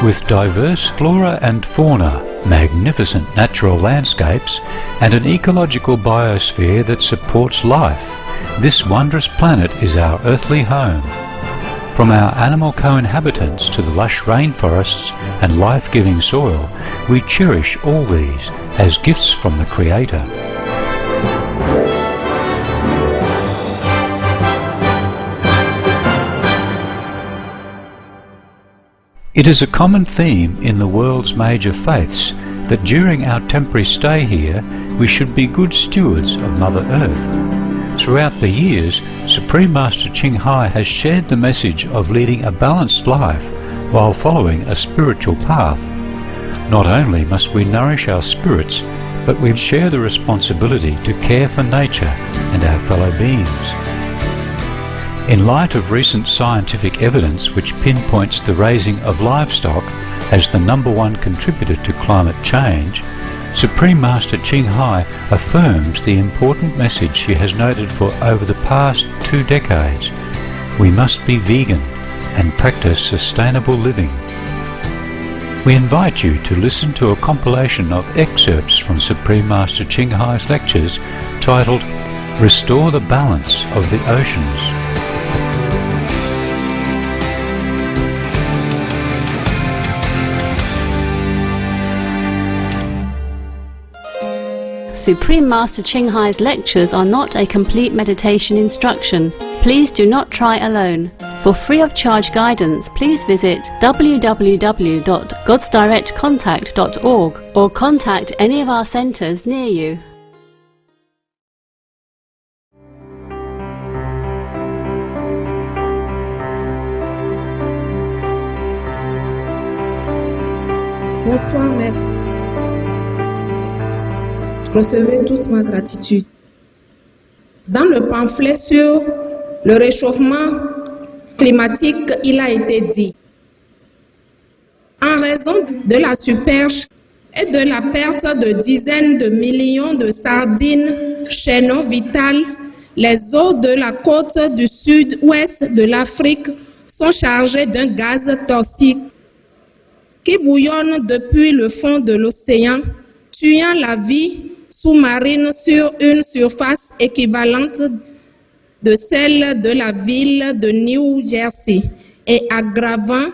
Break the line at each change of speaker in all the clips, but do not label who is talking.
With diverse flora and fauna, magnificent natural landscapes, and an ecological biosphere that supports life, this wondrous planet is our earthly home. From our animal co-inhabitants to the lush rainforests and life-giving soil, we cherish all these as gifts from the Creator. It is a common theme in the world's major faiths that during our temporary stay here we should be good stewards of Mother Earth. Throughout the years, Supreme Master Ching Hai has shared the message of leading a balanced life while following a spiritual path. Not only must we nourish our spirits, but we share the responsibility to care for nature and our fellow beings. In light of recent scientific evidence which pinpoints the raising of livestock as the #1 contributor to climate change, Supreme Master Ching Hai affirms the important message she has noted for over the past 2 decades. We must be vegan and practice sustainable living. We invite you to listen to a compilation of excerpts from Supreme Master Ching Hai's lectures titled Restore the Balance of the Oceans.
Supreme Master Ching Hai's lectures are not a complete meditation instruction. Please do not try alone. For free of charge guidance, please visit www.godsdirectcontact.org or contact any of our centers near you.
Bonsoir, maître. Recevez toute ma gratitude. Dans le pamphlet sur le réchauffement climatique, il a été dit: en raison de la surperche et de la perte de dizaines de millions de sardines, chaînon vital, les eaux de la côte du sud-ouest de l'Afrique sont chargées d'un gaz toxique qui bouillonne depuis le fond de l'océan, tuant la vie sous-marine sur une surface équivalente de celle de la ville de New Jersey et aggravant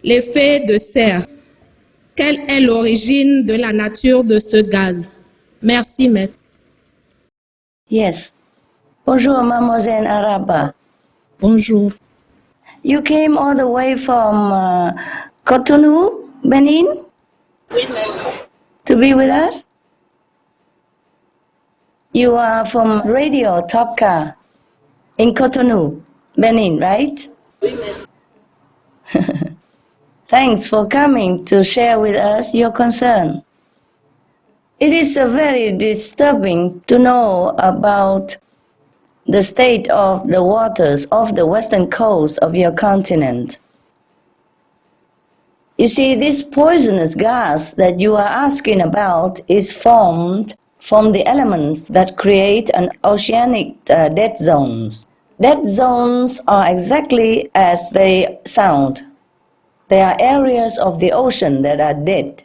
l'effet de serre. Quelle est l'origine de la nature de ce gaz? Merci, maître.
Yes. Bonjour, Mademoiselle Araba.
Bonjour.
You came all the way from Cotonou, Benin? To be with us? You are from Radio Topka in Cotonou, Benin, right? Thanks for coming to share with us your concern. It is very disturbing to know about the state of the waters off the western coast of your continent. You see, this poisonous gas that you are asking about is formed from the elements that create an oceanic dead zones. Dead zones are exactly as they sound. They are areas of the ocean that are dead.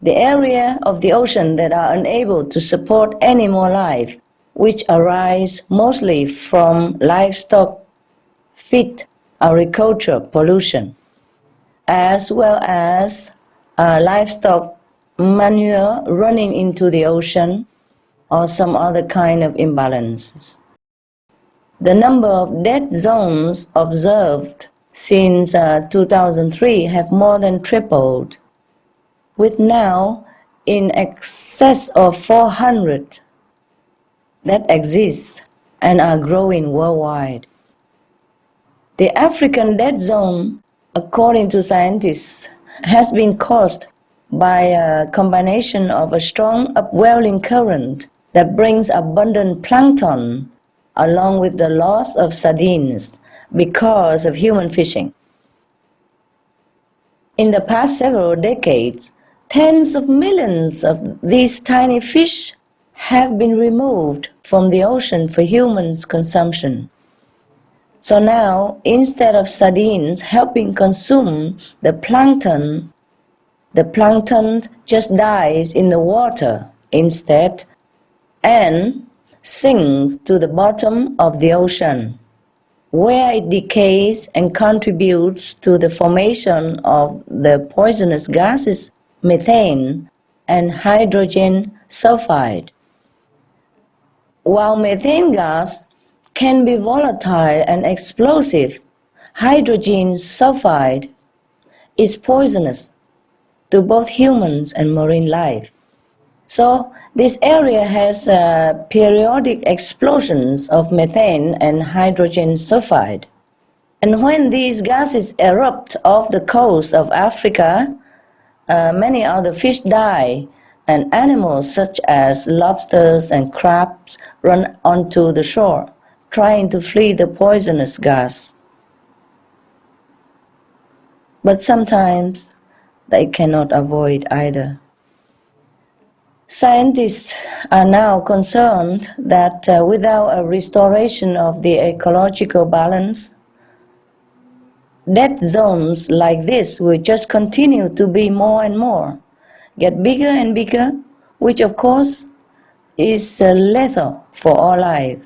The area of the ocean that are unable to support any more life, which arise mostly from livestock feed, agriculture pollution, as well as livestock manure running into the ocean or some other kind of imbalances. The number of dead zones observed since 2003 have more than tripled, with now in excess of 400 that exist and are growing worldwide. The African dead zone, according to scientists, has been caused by a combination of a strong upwelling current that brings abundant plankton along with the loss of sardines because of human fishing. In the past several decades, tens of millions of these tiny fish have been removed from the ocean for human consumption. So now, instead of sardines helping consume the plankton just dies in the water instead and sinks to the bottom of the ocean, where it decays and contributes to the formation of the poisonous gases methane and hydrogen sulfide. While methane gas can be volatile and explosive, hydrogen sulfide is poisonous to both humans and marine life. So this area has periodic explosions of methane and hydrogen sulfide. And when these gases erupt off the coast of Africa, many other fish die, and animals such as lobsters and crabs run onto the shore, trying to flee the poisonous gas. But sometimes they cannot avoid either. Scientists are now concerned that without a restoration of the ecological balance, death zones like this will just continue to be more and more, get bigger and bigger, which of course is lethal for all life.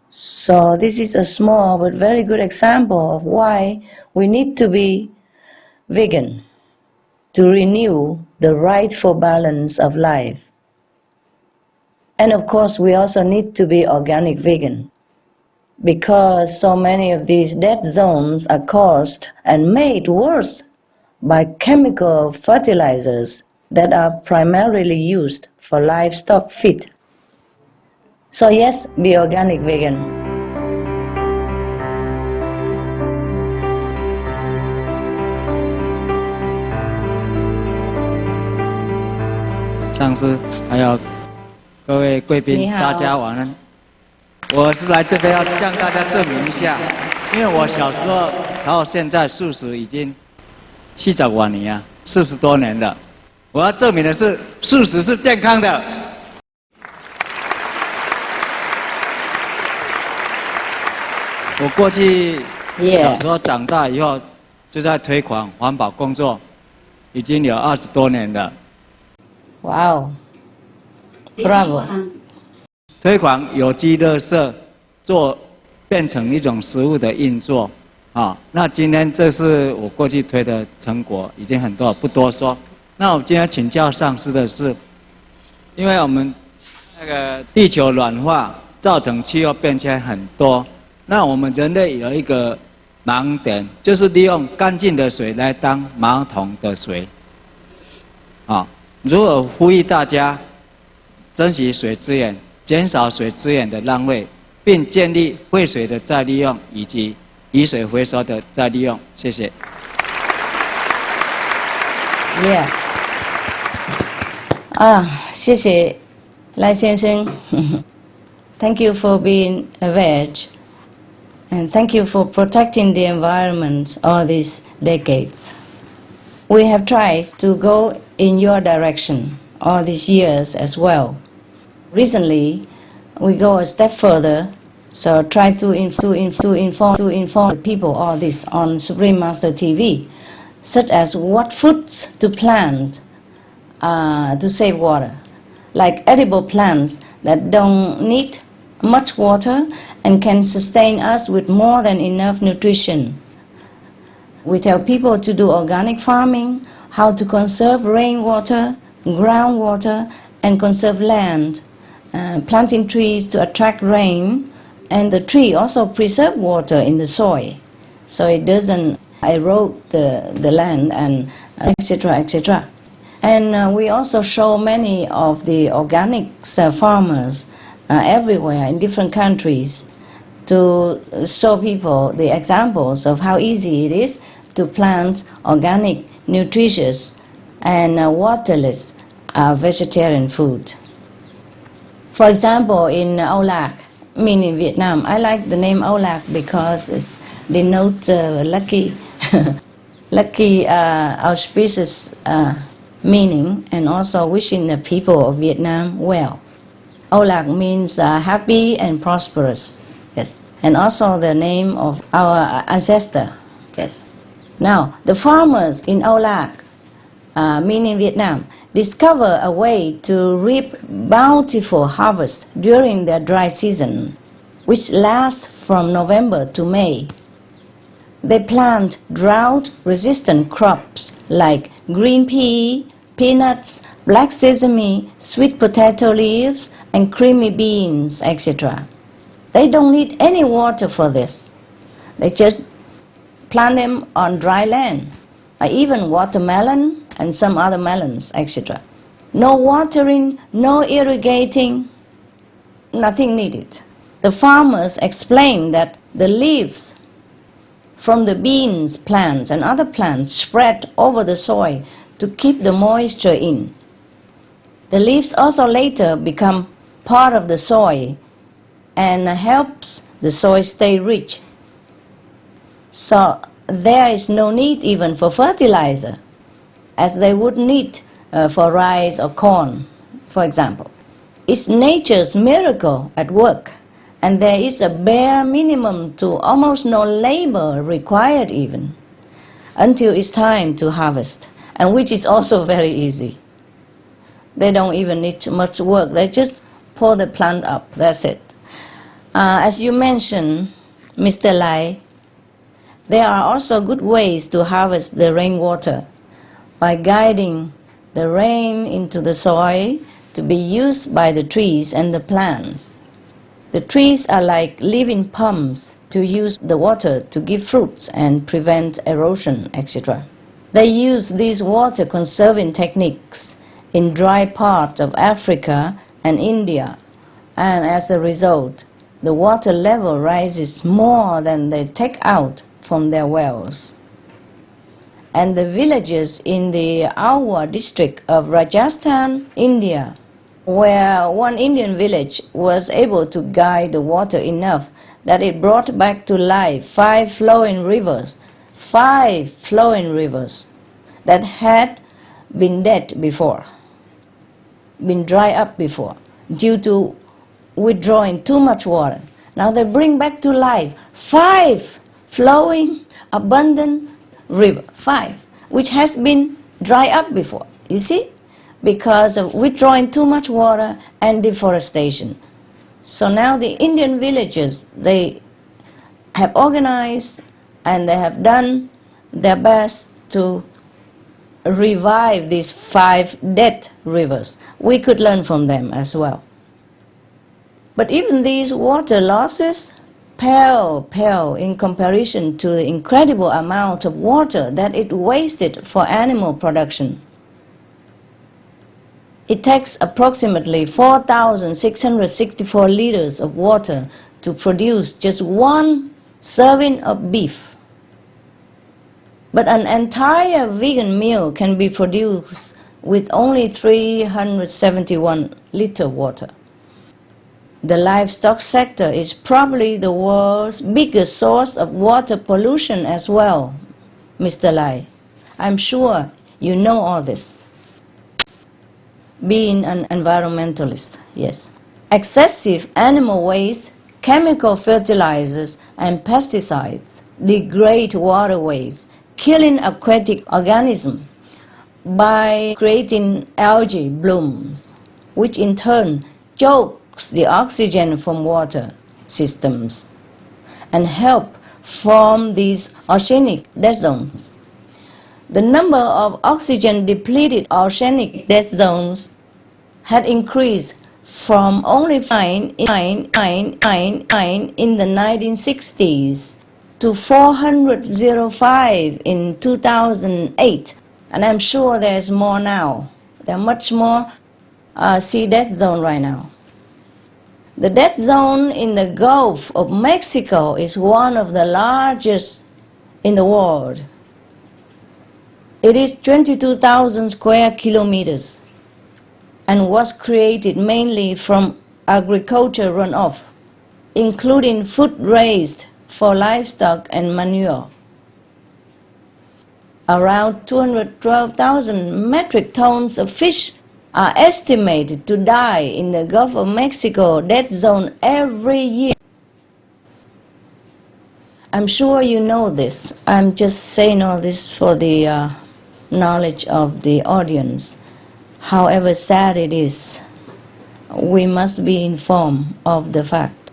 So this is a small but very good example of why we need to be vegan, to renew the rightful balance of life. And of course, we also need to be organic vegan, because so many of these death zones are caused and made worse by chemical fertilizers that are primarily used for livestock feed. So yes, be organic vegan.
上司，还有各位贵宾，大家晚安。我是来这边要向大家证明一下，因为我小时候到现在素食已经40多年啊，40多年了。我要证明的是，素食是健康的。我过去小时候长大以后，就在推广环保工作，已经有20多年了。
Wow. Bravo.
推广有机垃圾，变成一种食物的运作，啊，那今天这是我过去推的成果，已经很多，不多说。那我今天请教上司的是，因为我们那个地球暖化造成气候变迁很多，那我们人类有一个盲点，就是利用干净的水来当马桶的水，啊。 如何呼吁大家珍惜水资源，减少水资源的浪费，并建立废水的再利用以及雨水回收的再利用？谢谢。
Yeah. 谢谢赖先生。Thank you for being a veg, and thank you for protecting the environment all these decades. We have tried to go in your direction all these years as well. Recently, we go a step further, so try to inform the people all this on Supreme Master TV, such as what foods to plant to save water, like edible plants that don't need much water and can sustain us with more than enough nutrition. We tell people to do organic farming, how to conserve rainwater, groundwater, and conserve land, planting trees to attract rain, and the tree also preserve water in the soil, so it doesn't erode the land, and etc. etc. And we also show many of the organic farmers everywhere in different countries to show people the examples of how easy it is to plant organic, nutritious, and waterless vegetarian food. For example, in Âu meaning Vietnam, I like the name Âu because it denotes lucky, lucky auspicious meaning, and also wishing the people of Vietnam well. Âu means happy and prosperous. Yes. and also the name of our ancestor. Yes. Now, the farmers in Âu Lạc, meaning Vietnam, discover a way to reap bountiful harvest during their dry season, which lasts from November to May. They plant drought-resistant crops like green pea, peanuts, black sesame, sweet potato leaves, and creamy beans, etc. They don't need any water for this. They just plant them on dry land, even watermelon and some other melons, etc. No watering, no irrigating, nothing needed. The farmers explain that the leaves from the beans plants and other plants spread over the soil to keep the moisture in. The leaves also later become part of the soil and helps the soil stay rich. So there is no need even for fertilizer, as they would need for rice or corn, for example. It's nature's miracle at work, and there is a bare minimum to almost no labor required even, until it's time to harvest, and which is also very easy. They don't even need much work, they just pull the plant up, that's it. As you mentioned, Mr. Lai, there are also good ways to harvest the rainwater by guiding the rain into the soil to be used by the trees and the plants. The trees are like living pumps to use the water to give fruits and prevent erosion, etc. They use these water conserving techniques in dry parts of Africa and India, and as a result, the water level rises more than they take out from their wells. And the villages in the Awa district of Rajasthan, India, where one Indian village was able to guide the water enough that it brought back to life 5 flowing rivers that had been dead before, been dry up before, due to withdrawing too much water. Now they bring back to life 5 flowing, abundant river, 5, which has been dry up before, you see, because of withdrawing too much water and deforestation. So now the Indian villages, they have organized and they have done their best to revive these 5 dead rivers. We could learn from them as well. But even these water losses pale in comparison to the incredible amount of water that it wasted for animal production. It takes approximately 4,664 liters of water to produce just 1 serving of beef. But an entire vegan meal can be produced with only 371 liters of water. The livestock sector is probably the world's biggest source of water pollution as well, Mr. Lai. I'm sure you know all this. Being an environmentalist, yes. Excessive animal waste, chemical fertilizers, and pesticides degrade waterways, killing aquatic organisms by creating algae blooms, which in turn choke the oxygen from water systems and help form these oceanic dead zones. The number of oxygen-depleted oceanic dead zones had increased from only 9 in the 1960s to 405 in 2008, and I'm sure there's more now. There are much more sea dead zone right now. The dead zone in the Gulf of Mexico is one of the largest in the world. It is 22,000 square kilometers and was created mainly from agriculture runoff, including food raised for livestock and manure. Around 212,000 metric tons of fish are estimated to die in the Gulf of Mexico dead zone every year. I'm sure you know this. I'm just saying all this for the knowledge of the audience. However sad it is, we must be informed of the fact.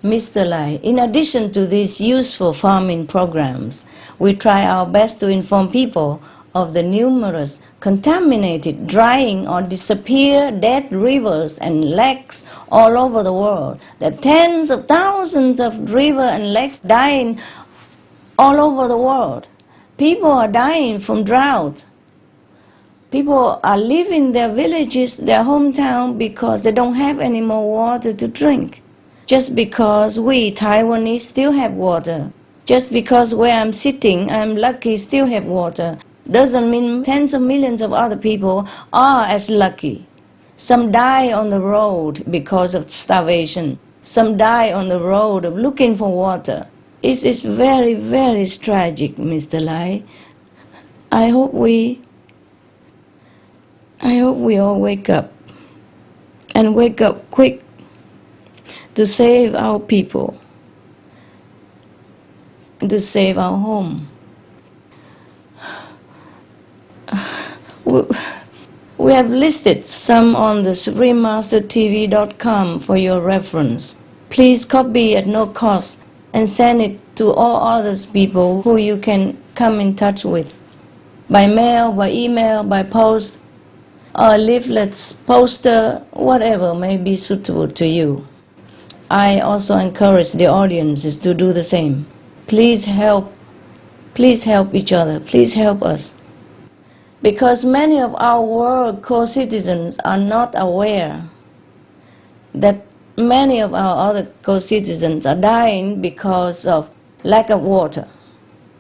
Mr. Lai, in addition to these useful farming programs, we try our best to inform people of the numerous contaminated, drying or disappear dead rivers and lakes all over the world. There are tens of thousands of rivers and lakes dying all over the world. People are dying from drought. People are leaving their villages, their hometown, because they don't have any more water to drink. Just because we Taiwanese still have water, just because where I'm sitting, I'm lucky still have water, doesn't mean tens of millions of other people are as lucky. Some die on the road because of starvation. Some die on the road of looking for water. It is very, very tragic, Mr. Lai. I hope we all wake up, and wake up quick to save our people, to save our home. We have listed some on the SupremeMasterTV.com for your reference. Please copy at no cost and send it to all other people who you can come in touch with, by mail, by email, by post, or leaflets, poster, whatever may be suitable to you. I also encourage the audiences to do the same. Please help each other, please help us. Because many of our world co-citizens are not aware that many of our other co-citizens are dying because of lack of water.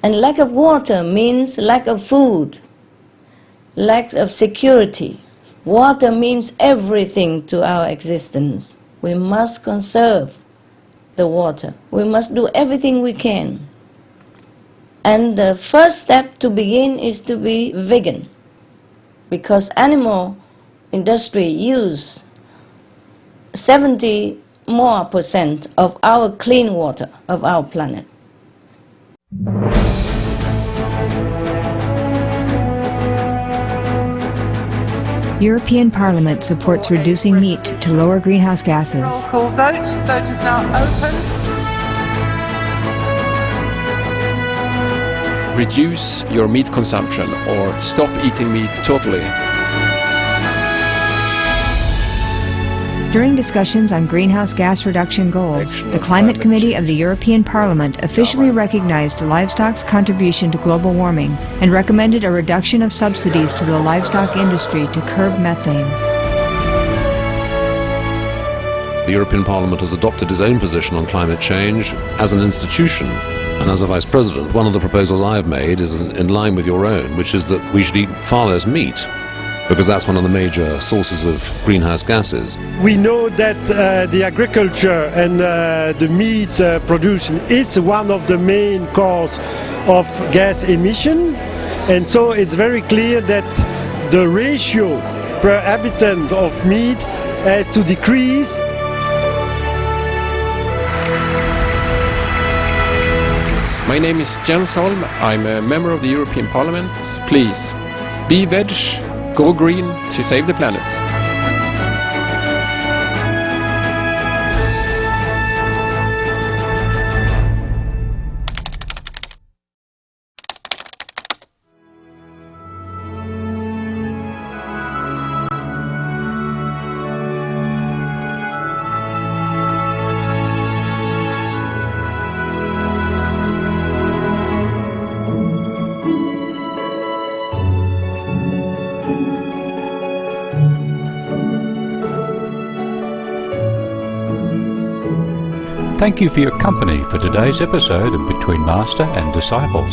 And lack of water means lack of food, lack of security. Water means everything to our existence. We must conserve the water. We must do everything we can. And the first step to begin is to be vegan, because animal industry use 70% more of our clean water of our planet.
European Parliament supports reducing meat to lower greenhouse gases.
Roll call vote. Vote is now open.
Reduce your meat consumption or stop eating meat totally.
During discussions on greenhouse gas reduction goals, the Climate Committee of the European Parliament officially recognized livestock's contribution to global warming and recommended a reduction of subsidies to the livestock industry to curb methane.
The European Parliament has adopted its own position on climate change as an institution. And as a Vice President, one of the proposals I have made is in line with your own, which is that we should eat far less meat, because that's one of the major sources of greenhouse gases.
We know that the agriculture and the meat production is one of the main causes of gas emission, and so it's very clear that the ratio per habitant of meat has to decrease.
My name is Jens Holm. I'm a member of the European Parliament. Please, be veg, go green to save the planet.
Thank you for your company for today's episode of Between Master and Disciples.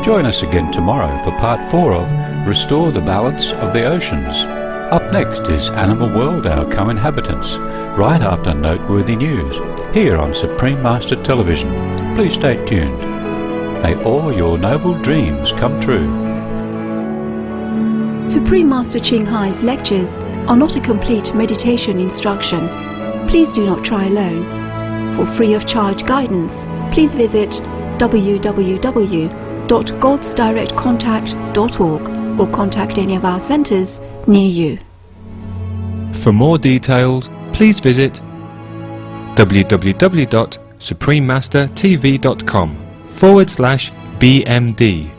Join us again tomorrow for part 4 of Restore the Balance of the Oceans. Up next is Animal World, Our Co-Inhabitants, right after noteworthy news, here on Supreme Master Television. Please stay tuned. May all your noble dreams come true.
Supreme Master Ching Hai's lectures are not a complete meditation instruction. Please do not try alone.
For free of charge guidance, please visit www.godsdirectcontact.org or contact any of our centres near you.
For more details, please visit www.suprememastertv.com/BMD.